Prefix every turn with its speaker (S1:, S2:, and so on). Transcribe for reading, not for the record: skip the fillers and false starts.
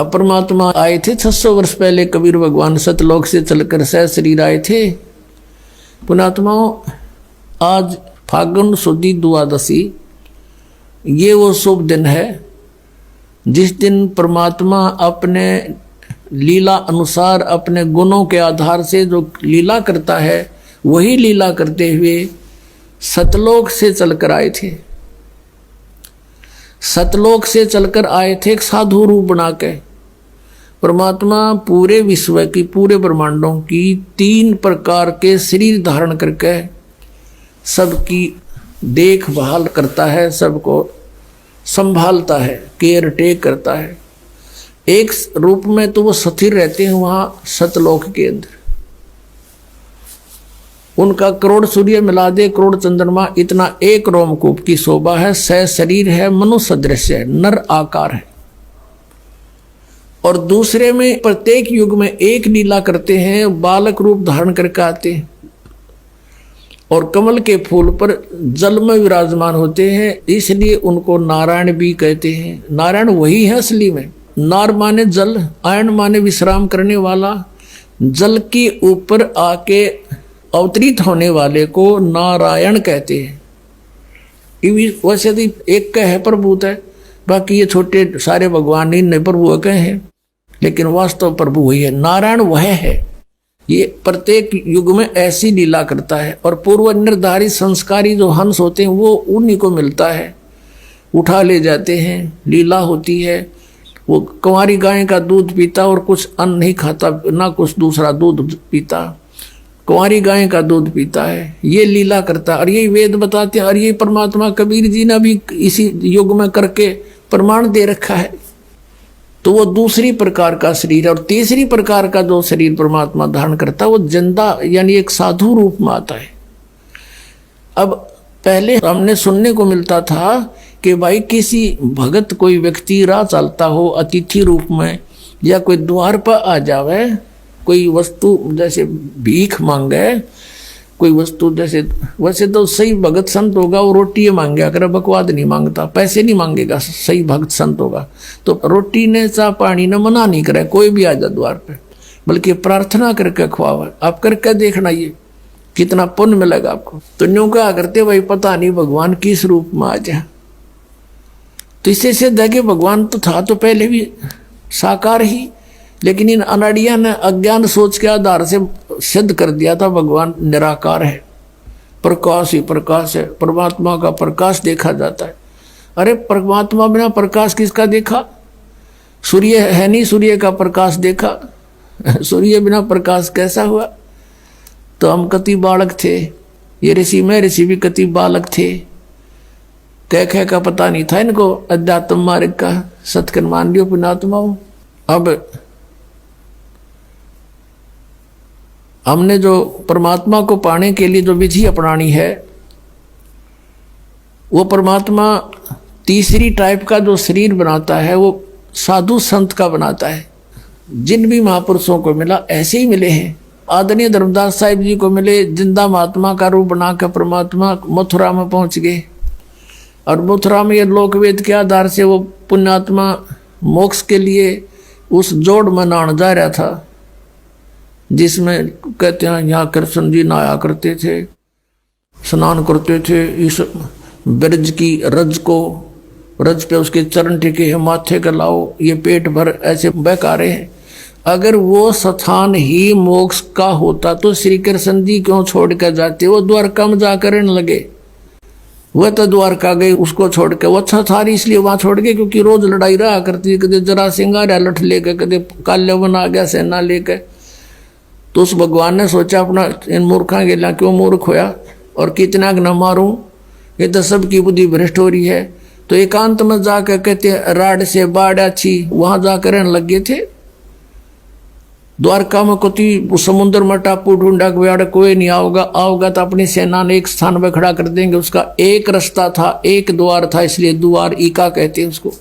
S1: अब परमात्मा आए थे 600 वर्ष पहले, कबीर भगवान सतलोक से चलकर सह शरीर आए थे। पुणात्माओं, आज फागुन सुदी द्वादशी, ये वो शुभ दिन है जिस दिन परमात्मा अपने लीला अनुसार, अपने गुणों के आधार से जो लीला करता है, वही लीला करते हुए सतलोक से चलकर आए थे। सतलोक से चलकर आए थे एक साधु रूप बना के। परमात्मा पूरे विश्व की, पूरे ब्रह्मांडों की 3 प्रकार के शरीर धारण करके सबकी देखभाल करता है, सबको संभालता है, केयर टेक करता है। एक रूप में तो वो स्थिर रहते हैं वहां सतलोक के अंदर। उनका करोड़ सूर्य मिला दे, करोड़ चंद्रमा, इतना एक रोमकूप की शोभा है। सह शरीर है, मनुष्य दृश्य है, नर आकार है। और दूसरे में प्रत्येक युग में एक लीला करते हैं, बालक रूप धारण करके आते हैं और कमल के फूल पर जल में विराजमान होते हैं, इसलिए उनको नारायण भी कहते हैं। नारायण वही है असली में। नार माने जल, आयन माने विश्राम करने वाला। जल के ऊपर आके अवतरित होने वाले को नारायण कहते हैं। वैसे तो एक का है प्रभुत है, बाकी ये छोटे सारे भगवान इन प्रभु कहे हैं, लेकिन वास्तव प्रभु वही है। नारायण वह है। ये प्रत्येक युग में ऐसी लीला करता है। और पूर्व निर्धारित संस्कारी जो हंस होते हैं वो उन्हीं को मिलता है, उठा ले जाते हैं, लीला होती है। वो कुंवारी गाय का दूध पीता और कुछ अन्न नहीं खाता, ना कुछ दूसरा दूध पीता, कुंवारी गाय का दूध पीता है, ये लीला करता है। और यही वेद बताते हैं, और यही परमात्मा कबीर जी ने भी इसी युग में करके प्रमाण दे रखा है। तो वो दूसरी प्रकार का शरीर है। और तीसरी प्रकार का जो शरीर परमात्मा धारण करता है वो जिंदा यानी एक साधु रूप में आता है। अब पहले हमने सुनने को मिलता था कि भाई किसी भगत, कोई व्यक्ति राह चलता हो अतिथि रूप में, या कोई द्वार पर आ जावे, कोई वस्तु जैसे भीख मांगे, कोई वस्तु जैसे, वैसे तो सही भगत संत होगा वो रोटी मांगे, अगर बकवाद नहीं मांगता, पैसे नहीं मांगेगा, सही भगत संत होगा तो रोटी ने चाह पानी ने मना नहीं करे, कोई भी आ जा द्वार पे, बल्कि प्रार्थना करके खुआवा। आप करके देखना ये कितना पुण्य मिलेगा आपको। तो न्यू क्या करते भाई, पता नहीं भगवान किस रूप में आ जाए। तो इससे सिद्ध है कि भगवान तो था तो पहले भी साकार ही, लेकिन इन अनाड़िया ने अज्ञान सोच के आधार से सिद्ध कर दिया था भगवान निराकार है, प्रकाश ही प्रकाश है, परमात्मा का प्रकाश देखा जाता है। अरे परमात्मा बिना प्रकाश किसका देखा? सूर्य है नहीं, सूर्य का प्रकाश देखा, सूर्य बिना प्रकाश कैसा हुआ? तो हम कति बालक थे, ये ऋषि में ऋषि भी कति बालक थे, कह का पता नहीं था इनको अध्यात्म मार्ग का। सत्कर्म मान लियो पुण्यात्माओं। अब हमने जो परमात्मा को पाने के लिए जो विधि अपनानी है, वो परमात्मा तीसरी टाइप का जो शरीर बनाता है वो साधु संत का बनाता है। जिन भी महापुरुषों को मिला ऐसे ही मिले हैं। आदरणीय धर्मदास साहिब जी को मिले, जिंदा महात्मा का रूप बनाकर परमात्मा मथुरा में पहुंच गए। और मथुरा में ये लोकवेद के आधार से वो पुण्यात्मा मोक्ष के लिए उस जोड़ में नहाने जा रहा था, जिसमें कहते हैं यहाँ कृष्ण जी नहाया करते थे, स्नान करते थे। इस ब्रज की रज को, रज पे उसके चरण टिके हैं, माथे का लाओ, ये पेट भर ऐसे बहका रहे हैं। अगर वो स्थान ही मोक्ष का होता तो श्री कृष्ण जी क्यों छोड़ कर जाते? वो द्वारका में जाकर रहने लगे। वह तो द्वारका गए, उसको छोड़ के, वो अच्छा था इसलिए वहां छोड़ के, क्योंकि रोज लड़ाई रहा करती, कदे जरा सिंगार लठ लेकर, कदे काल्यवन आ गया सेना लेकर। तो उस भगवान ने सोचा अपना इन मूर्खा के ला क्यों मूर्ख होया और कितना न मारूं, ये तो सबकी बुद्धि भ्रष्ट हो रही है। तो एकांत में जाकर कहते राड से बाढ़ अच्छी, वहां जाकर रहने लग गए थे। द्वारका में कोती समुद्र में टापू ढूंढा, कोई नहीं आओगा तो अपनी सेना ने एक स्थान पर खड़ा कर देंगे। उसका एक रास्ता था, एक द्वार था, इसलिए द्वार ईका कहते हैं उसको।